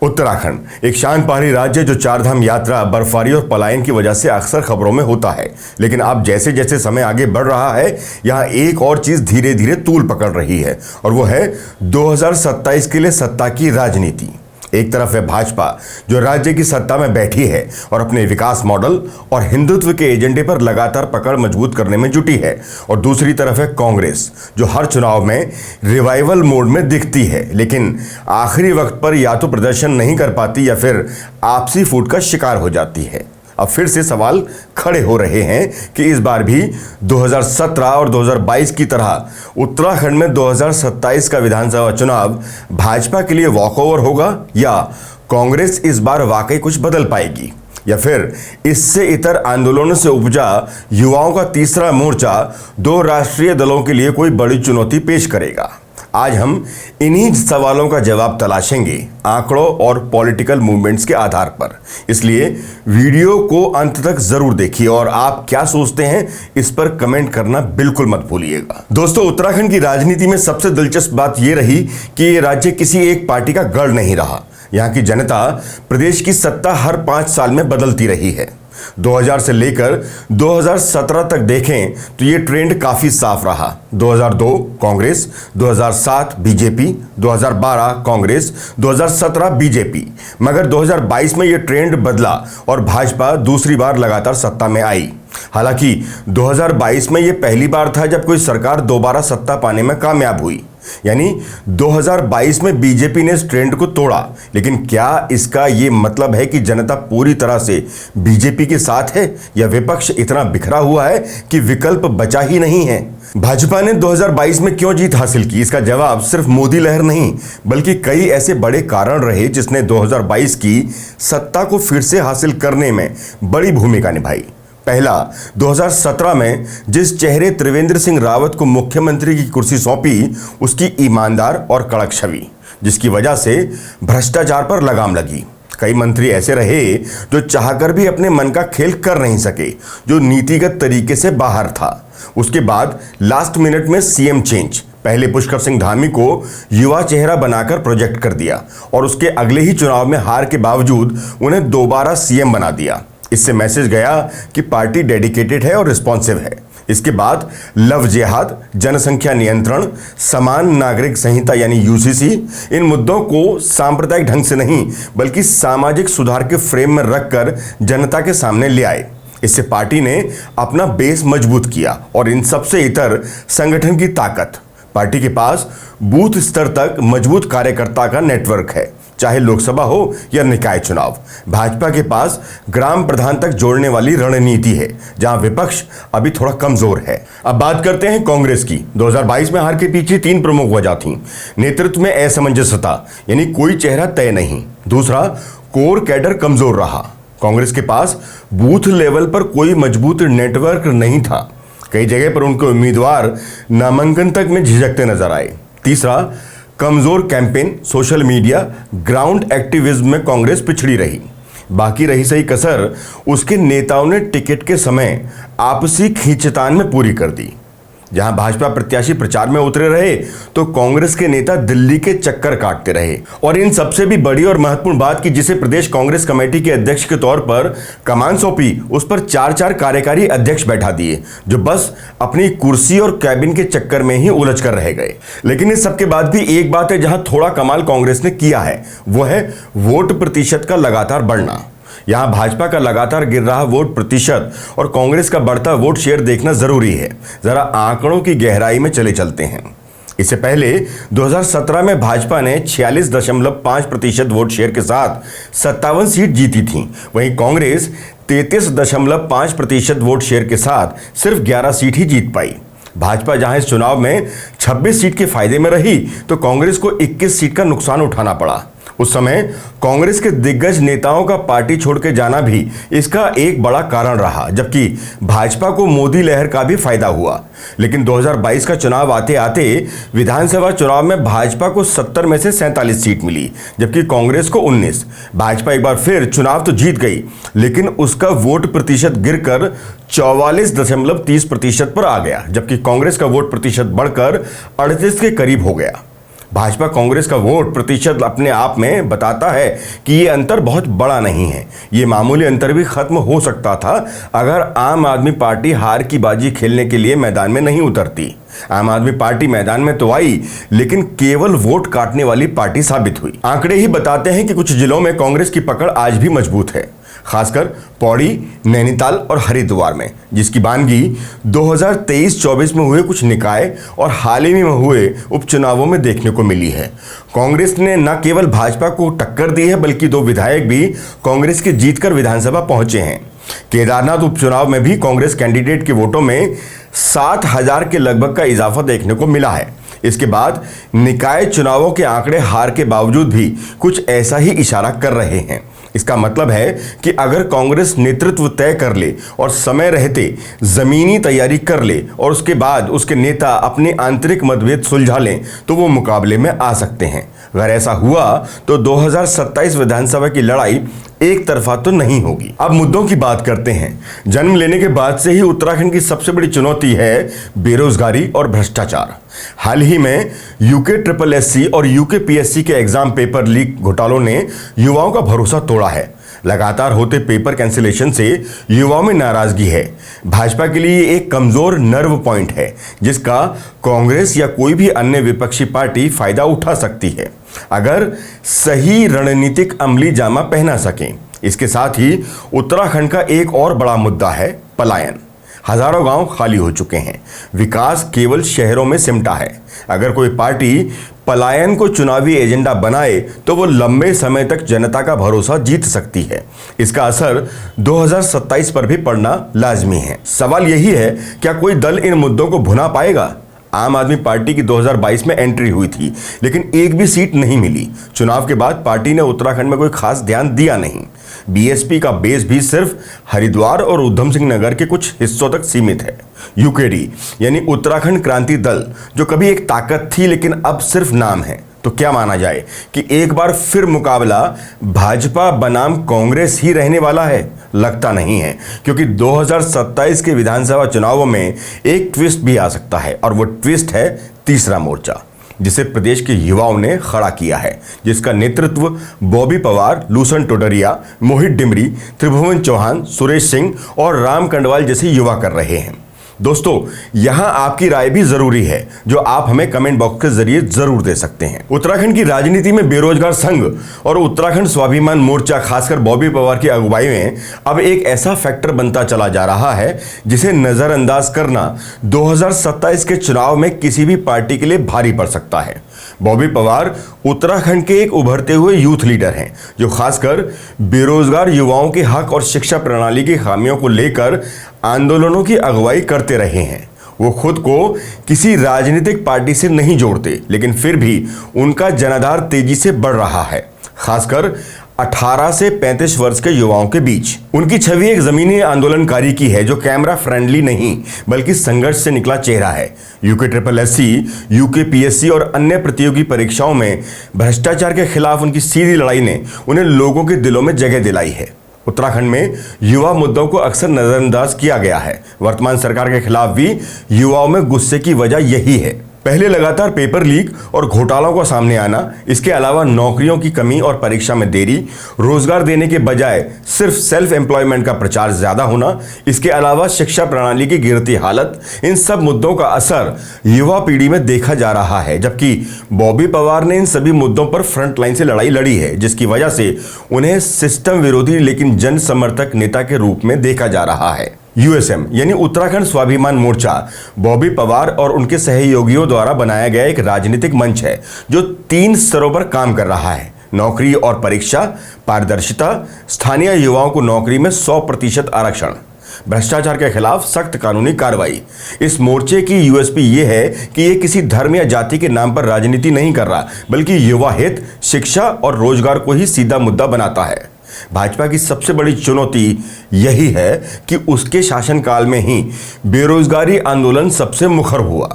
उत्तराखंड एक शांत पहाड़ी राज्य जो चारधाम यात्रा, बर्फबारी और पलायन की वजह से अक्सर खबरों में होता है। लेकिन अब जैसे जैसे समय आगे बढ़ रहा है, यहाँ एक और चीज धीरे धीरे तूल पकड़ रही है और वो है 2027 के लिए सत्ता की राजनीति। एक तरफ है भाजपा जो राज्य की सत्ता में बैठी है और अपने विकास मॉडल और हिंदुत्व के एजेंडे पर लगातार पकड़ मजबूत करने में जुटी है, और दूसरी तरफ है कांग्रेस जो हर चुनाव में रिवाइवल मोड में दिखती है, लेकिन आखिरी वक्त पर या तो प्रदर्शन नहीं कर पाती या फिर आपसी फूट का शिकार हो जाती है। अब फिर से सवाल खड़े हो रहे हैं कि इस बार भी 2017 और 2022 की तरह उत्तराखंड में 2027 का विधानसभा चुनाव भाजपा के लिए वॉकओवर होगा, या कांग्रेस इस बार वाकई कुछ बदल पाएगी, या फिर इससे इतर आंदोलनों से उपजा युवाओं का तीसरा मोर्चा दो राष्ट्रीय दलों के लिए कोई बड़ी चुनौती पेश करेगा। आज हम इन्हीं सवालों का जवाब तलाशेंगे आंकड़ों और पॉलिटिकल मूवमेंट्स के आधार पर। इसलिए वीडियो को अंत तक जरूर देखिए और आप क्या सोचते हैं इस पर कमेंट करना बिल्कुल मत भूलिएगा। दोस्तों, उत्तराखंड की राजनीति में सबसे दिलचस्प बात यह रही कि ये राज्य किसी एक पार्टी का गढ़ नहीं रहा। यहाँ की जनता प्रदेश की सत्ता हर 5 साल में बदलती रही है। 2000 से लेकर 2017 तक देखें तो यह ट्रेंड काफी साफ रहा। 2002 कांग्रेस, 2007 बीजेपी, 2012 कांग्रेस, 2017 बीजेपी। मगर 2022 में यह ट्रेंड बदला और भाजपा दूसरी बार लगातार सत्ता में आई। हालांकि 2022 में यह पहली बार था जब कोई सरकार दोबारा सत्ता पाने में कामयाब हुई, यानी 2022 में बीजेपी ने इस ट्रेंड को तोड़ा। लेकिन क्या इसका यह मतलब है कि जनता पूरी तरह से बीजेपी के साथ है, या विपक्ष इतना बिखरा हुआ है कि विकल्प बचा ही नहीं है? भाजपा ने 2022 में क्यों जीत हासिल की, इसका जवाब सिर्फ मोदी लहर नहीं बल्कि कई ऐसे बड़े कारण रहे जिसने 2022 की सत्ता को फिर से हासिल करने में बड़ी भूमिका निभाई। पहला, 2017 में जिस चेहरे त्रिवेंद्र सिंह रावत को मुख्यमंत्री की कुर्सी सौंपी, उसकी ईमानदार और कड़क छवि, जिसकी वजह से भ्रष्टाचार पर लगाम लगी। कई मंत्री ऐसे रहे जो चाहकर भी अपने मन का खेल कर नहीं सके, जो नीतिगत तरीके से बाहर था। उसके बाद लास्ट मिनट में सीएम चेंज, पहले पुष्कर सिंह धामी को युवा चेहरा बनाकर प्रोजेक्ट कर दिया और उसके अगले ही चुनाव में हार के बावजूद उन्हें दोबारा सीएम बना दिया। इससे मैसेज गया कि पार्टी डेडिकेटेड है और रिस्पॉन्सिव है। इसके बाद लव जिहाद, जनसंख्या नियंत्रण, समान नागरिक संहिता यानी यूसीसी, इन मुद्दों को सांप्रदायिक ढंग से नहीं बल्कि सामाजिक सुधार के फ्रेम में रखकर जनता के सामने ले आए। इससे पार्टी ने अपना बेस मजबूत किया और इन सबसे इतर संगठन की ताकत। पार्टी के पास बूथ स्तर तक मजबूत कार्यकर्ता का नेटवर्क है, चाहे लोकसभा हो या निकाय चुनाव। भाजपा के पास ग्राम प्रधान तक जोड़ने वाली रणनीति है, जहां विपक्ष अभी थोड़ा कमजोर है। अब बात करते हैं कांग्रेस की। 2022 में हार के पीछे 3 प्रमुख वजह थीं। नेतृत्व में असमंजसता, यानी कोई चेहरा तय नहीं। दूसरा, कोर कैडर कमजोर रहा। कांग्रेस के पास बूथ लेवल पर कोई मजबूत नेटवर्क नहीं था। कई जगह पर उनके उम्मीदवार नामांकन तक में झिझकते नजर आए। तीसरा, कमजोर campaign, social media, ground activism में कांग्रेस पिछड़ी रही। बाकी रही सही कसर उसके नेताओं ने टिकट के समय आपसी खींचतान में पूरी कर दी। जहां भाजपा प्रत्याशी प्रचार में उतरे रहे तो कांग्रेस के नेता दिल्ली के चक्कर काटते रहे। और इन सबसे भी बड़ी और महत्वपूर्ण बात कि जिसे प्रदेश कांग्रेस कमेटी के अध्यक्ष के तौर पर कमान सौंपी, उस पर 4 कार्यकारी अध्यक्ष बैठा दिए जो बस अपनी कुर्सी और कैबिन के चक्कर में ही उलझ कर रह गए। लेकिन इस सबके बाद भी एक बात है जहां थोड़ा कमाल कांग्रेस ने किया है, वो है वोट प्रतिशत का लगातार बढ़ना। यहां भाजपा का लगातार गिर रहा वोट प्रतिशत और कांग्रेस का बढ़ता वोट शेयर देखना जरूरी है। जरा आंकड़ों की गहराई में चले चलते हैं। इससे पहले 2017 में भाजपा ने 46.5% वोट शेयर के साथ 57 सीट जीती थी। वहीं कांग्रेस 33.5% वोट शेयर के साथ सिर्फ 11 सीट ही जीत पाई। भाजपा जहां इस चुनाव में 26 सीट के फायदे में रही तो कांग्रेस को 21 सीट का नुकसान उठाना पड़ा। उस समय कांग्रेस के दिग्गज नेताओं का पार्टी छोड़ के जाना भी इसका एक बड़ा कारण रहा, जबकि भाजपा को मोदी लहर का भी फायदा हुआ। लेकिन 2022 का चुनाव आते आते विधानसभा चुनाव में भाजपा को 70 में से 47 सीट मिली, जबकि कांग्रेस को 19। भाजपा एक बार फिर चुनाव तो जीत गई, लेकिन उसका वोट प्रतिशत गिरकर 44.30% पर आ गया, जबकि कांग्रेस का वोट प्रतिशत बढ़कर 38 के करीब हो गया। भाजपा कांग्रेस का वोट प्रतिशत अपने आप में बताता है कि ये अंतर बहुत बड़ा नहीं है। ये मामूली अंतर भी खत्म हो सकता था अगर आम आदमी पार्टी हार की बाजी खेलने के लिए मैदान में नहीं उतरती। आम आदमी पार्टी मैदान में तो आई, लेकिन केवल वोट काटने वाली पार्टी साबित हुई। आंकड़े ही बताते हैं कि कुछ जिलों में कांग्रेस की पकड़ आज भी मजबूत है, खासकर पौड़ी, नैनीताल और हरिद्वार में, जिसकी बानगी 2023-24 में हुए कुछ निकाय और हाल ही में हुए उपचुनावों में देखने को मिली है। कांग्रेस ने न केवल भाजपा को टक्कर दी है, बल्कि 2 विधायक भी कांग्रेस के जीतकर विधानसभा पहुंचे हैं। केदारनाथ उपचुनाव में भी कांग्रेस कैंडिडेट के वोटों में 7,000 के लगभग का इजाफा देखने को मिला है। इसके बाद निकाय चुनावों के आंकड़े हार के बावजूद भी कुछ ऐसा ही इशारा कर रहे हैं। इसका मतलब है कि अगर कांग्रेस नेतृत्व तय कर ले और समय रहते जमीनी तैयारी कर ले और उसके बाद उसके नेता अपने आंतरिक मतभेद सुलझा लें तो वो मुकाबले में आ सकते हैं। अगर ऐसा हुआ तो 2027 विधानसभा की लड़ाई एक तरफा तो नहीं होगी। अब मुद्दों की बात करते हैं। जन्म लेने के बाद से ही उत्तराखंड की सबसे बड़ी चुनौती है बेरोजगारी और भ्रष्टाचार। हाल ही में UKSSC और UKPSC के एग्जाम पेपर लीक घोटालों ने युवाओं का भरोसा तोड़ा है। लगातार होते पेपर कैंसिलेशन से युवाओं में नाराजगी है। भाजपा के लिए एक कमजोर नर्व पॉइंट है, जिसका कांग्रेस या कोई भी अन्य विपक्षी पार्टी फायदा उठा सकती है अगर सही रणनीतिक अमली जामा पहना सकें। इसके साथ ही उत्तराखंड का एक और बड़ा मुद्दा है पलायन। हजारों गांव खाली हो चुके हैं, विकास केवल शहरों में सिमटा है। अगर कोई पार्टी पलायन को चुनावी एजेंडा बनाए तो वो लंबे समय तक जनता का भरोसा जीत सकती है। इसका असर 2027 पर भी पड़ना लाजमी है। सवाल यही है, क्या कोई दल इन मुद्दों को भुना पाएगा? आम आदमी पार्टी की 2022 में एंट्री हुई थी, लेकिन एक भी सीट नहीं मिली। चुनाव के बाद पार्टी ने उत्तराखंड में कोई खास ध्यान दिया नहीं। बीएसपी का बेस भी सिर्फ हरिद्वार और उधम सिंह नगर के कुछ हिस्सों तक सीमित है। UKD यानी उत्तराखंड क्रांति दल, जो कभी एक ताकत थी लेकिन अब सिर्फ नाम है। तो क्या माना जाए कि एक बार फिर मुकाबला भाजपा बनाम कांग्रेस ही रहने वाला है? लगता नहीं है, क्योंकि 2027 के विधानसभा चुनावों में एक ट्विस्ट भी आ सकता है, और वो ट्विस्ट है तीसरा मोर्चा, जिसे प्रदेश के युवाओं ने खड़ा किया है, जिसका नेतृत्व बॉबी पवार, लूसन टोडरिया, मोहित डिमरी, त्रिभुवन चौहान, सुरेश सिंह और राम कंडवाल जैसे युवा कर रहे हैं। दोस्तों, यहां आपकी राय भी जरूरी है, जो आप हमें कमेंट बॉक्स के जरिए जरूर दे सकते हैं। उत्तराखंड की राजनीति में बेरोजगार संघ और उत्तराखंड स्वाभिमान मोर्चा, खासकर बॉबी पवार की अगुवाई में, अब एक ऐसा फैक्टर बनता चला जा रहा है जिसे नजरअंदाज करना 2027 के चुनाव में किसी भी पार्टी के लिए भारी पड़ सकता है। बॉबी पवार उत्तराखंड के एक उभरते हुए यूथ लीडर हैं, जो खासकर बेरोजगार युवाओं के हक और शिक्षा प्रणाली की खामियों को लेकर आंदोलनों की अगुवाई करते रहे हैं। वो खुद को किसी राजनीतिक पार्टी से नहीं जोड़ते, लेकिन फिर भी उनका जनाधार तेजी से बढ़ रहा है, खासकर 18 से 35 वर्ष के युवाओं के बीच। उनकी छवि एक जमीनी आंदोलनकारी की है, जो कैमरा फ्रेंडली नहीं बल्कि संघर्ष से निकला चेहरा है। UKSSC, UKPSC और अन्य प्रतियोगी परीक्षाओं में भ्रष्टाचार के खिलाफ उनकी सीधी लड़ाई ने उन्हें लोगों के दिलों में जगह दिलाई है। उत्तराखंड में युवा मुद्दों को अक्सर नजरअंदाज किया गया है। वर्तमान सरकार के खिलाफ भी युवाओं में गुस्से की वजह यही है। पहले लगातार पेपर लीक और घोटालों का सामने आना, इसके अलावा नौकरियों की कमी और परीक्षा में देरी, रोजगार देने के बजाय सिर्फ सेल्फ एम्प्लॉयमेंट का प्रचार ज्यादा होना, इसके अलावा शिक्षा प्रणाली की गिरती हालत, इन सब मुद्दों का असर युवा पीढ़ी में देखा जा रहा है। जबकि बॉबी पवार ने इन सभी मुद्दों पर फ्रंट लाइन से लड़ाई लड़ी है, जिसकी वजह से उन्हें सिस्टम विरोधी लेकिन जन समर्थक नेता के रूप में देखा जा रहा है। USM यानी उत्तराखंड स्वाभिमान मोर्चा बॉबी पवार और उनके सहयोगियों द्वारा बनाया गया एक राजनीतिक मंच है, जो 3 स्तरों पर काम कर रहा है: नौकरी और परीक्षा, पारदर्शिता, स्थानीय युवाओं को नौकरी में 100% आरक्षण, भ्रष्टाचार के खिलाफ सख्त कानूनी कार्रवाई। इस मोर्चे की USP ये है कि ये किसी धर्म या जाति के नाम पर राजनीति नहीं कर रहा, बल्कि युवा हित, शिक्षा और रोजगार को ही सीधा मुद्दा बनाता है। भाजपा की सबसे बड़ी चुनौती यही है कि उसके शासनकाल में ही बेरोजगारी आंदोलन सबसे मुखर हुआ।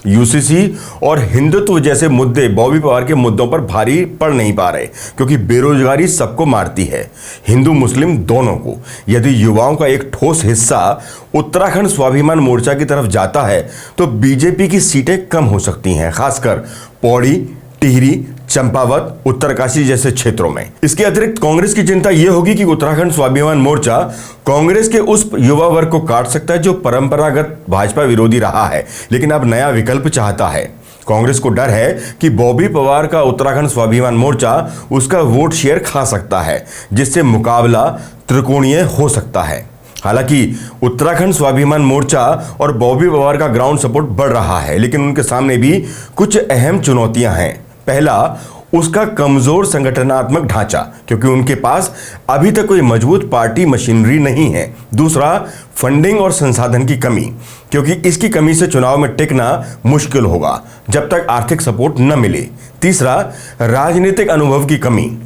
UCC और हिंदुत्व जैसे मुद्दे बॉबी पवार के मुद्दों पर भारी पड़ नहीं पा रहे, क्योंकि बेरोजगारी सबको मारती है, हिंदू मुस्लिम दोनों को। यदि युवाओं का एक ठोस हिस्सा उत्तराखंड स्वाभिमान मोर्चा की तरफ जाता है तो बीजेपी की सीटें कम हो सकती हैं, खासकर पौड़ी, टिहरी, चंपावत, उत्तरकाशी जैसे क्षेत्रों में। इसके अतिरिक्त कांग्रेस की चिंता यह होगी कि उत्तराखंड स्वाभिमान मोर्चा कांग्रेस के उस युवा वर्ग को काट सकता है जो परंपरागत भाजपा विरोधी रहा है, लेकिन अब नया विकल्प चाहता है। कांग्रेस को डर है कि बॉबी पवार का उत्तराखंड स्वाभिमान मोर्चा उसका वोट शेयर खा सकता है, जिससे मुकाबला त्रिकोणीय हो सकता है। हालांकि उत्तराखंड स्वाभिमान मोर्चा और बॉबी पवार का ग्राउंड सपोर्ट बढ़ रहा है, लेकिन उनके सामने भी कुछ अहम चुनौतियां हैं। पहला, उसका कमजोर संगठनात्मक ढांचा, क्योंकि उनके पास अभी तक कोई मजबूत पार्टी मशीनरी नहीं है। दूसरा, फंडिंग और संसाधन की कमी, क्योंकि इसकी कमी से चुनाव में टिकना मुश्किल होगा जब तक आर्थिक सपोर्ट न मिले। तीसरा, राजनीतिक अनुभव की कमी।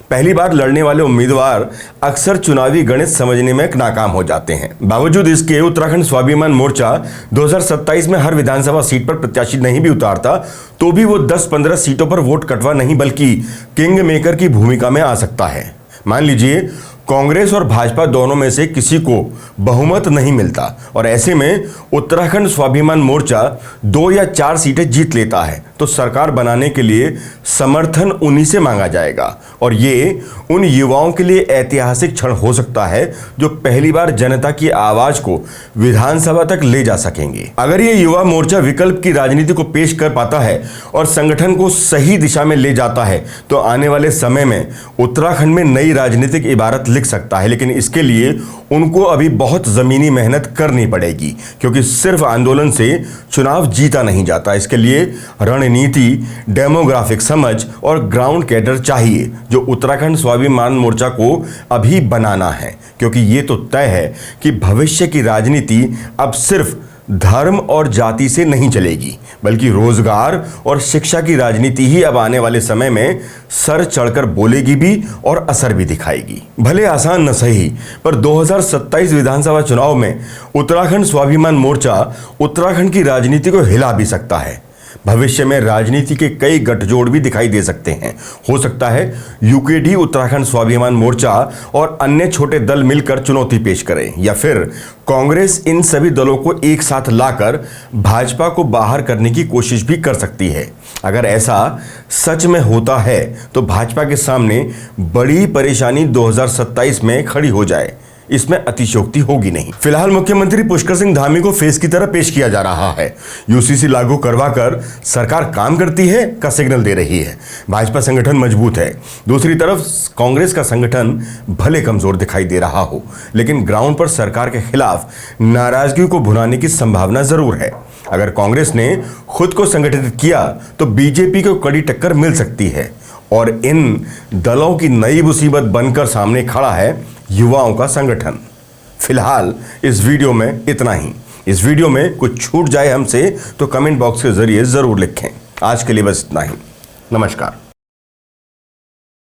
पहली बार लड़ने वाले उम्मीदवार अक्सर चुनावी गणित समझने में नाकाम हो जाते हैं। बावजूद इसके उत्तराखंड स्वाभिमान मोर्चा 2027 में हर विधानसभा सीट पर प्रत्याशी नहीं भी उतारता तो भी वो 10-15 सीटों पर वोट कटवा नहीं बल्कि किंग मेकर की भूमिका में आ सकता है। मान लीजिए कांग्रेस और भाजपा दोनों में से किसी को बहुमत नहीं मिलता और ऐसे में उत्तराखंड स्वाभिमान मोर्चा 2 या 4 सीटें जीत लेता है तो सरकार बनाने के लिए समर्थन उन्हीं से मांगा जाएगा और ये उन युवाओं के लिए ऐतिहासिक क्षण हो सकता है जो पहली बार जनता की आवाज को विधानसभा तक ले जा सकेंगे। अगर ये युवा मोर्चा विकल्प की राजनीति को पेश कर पाता है और संगठन को सही दिशा में ले जाता है तो आने वाले समय में उत्तराखंड में नई राजनीतिक इबारत लिख सकता है, लेकिन इसके लिए उनको अभी बहुत जमीनी मेहनत करनी पड़ेगी, क्योंकि सिर्फ आंदोलन से चुनाव जीता नहीं जाता। इसके लिए रणनीति, डेमोग्राफिक समझ और ग्राउंड कैडर चाहिए, जो उत्तराखंड स्वाभिमान मोर्चा को अभी बनाना है, क्योंकि ये तो तय है कि भविष्य की राजनीति अब सिर्फ धर्म और जाति से नहीं चलेगी, बल्कि रोजगार और शिक्षा की राजनीति ही अब आने वाले समय में सर चढ़कर बोलेगी भी और असर भी दिखाएगी। भले आसान न सही, पर 2027 विधानसभा चुनाव में उत्तराखंड स्वाभिमान मोर्चा उत्तराखंड की राजनीति को हिला भी सकता है। भविष्य में राजनीति के कई गठजोड़ भी दिखाई दे सकते हैं। हो सकता है यूकेडी उत्तराखंड स्वाभिमान मोर्चा और अन्य छोटे दल मिलकर चुनौती पेश करें, या फिर कांग्रेस इन सभी दलों को एक साथ लाकर भाजपा को बाहर करने की कोशिश भी कर सकती है। अगर ऐसा सच में होता है तो भाजपा के सामने बड़ी परेशानी 2027 में खड़ी हो जाए, इसमें अतिशयोक्ति होगी नहीं। फिलहाल मुख्यमंत्री पुष्कर सिंह धामी को फेस की तरह पेश किया जा रहा है। यूसीसी लागू करवाकर सरकार काम करती है का सिग्नल दे रही है। भाजपा संगठन मजबूत है। दूसरी तरफ कांग्रेस का संगठन भले कमजोर दिखाई दे रहा हो, लेकिन ग्राउंड पर सरकार के खिलाफ नाराजगी को भुनाने की संभावना जरूर है। अगर कांग्रेस ने खुद को संगठित किया तो बीजेपी को कड़ी टक्कर मिल सकती है और इन दलों की नई मुसीबत बनकर सामने खड़ा है युवाओं का संगठन। फिलहाल इस वीडियो में इतना ही। इस वीडियो में कुछ छूट जाए हमसे तो कमेंट बॉक्स के जरिए जरूर लिखें। आज के लिए बस इतना ही। नमस्कार।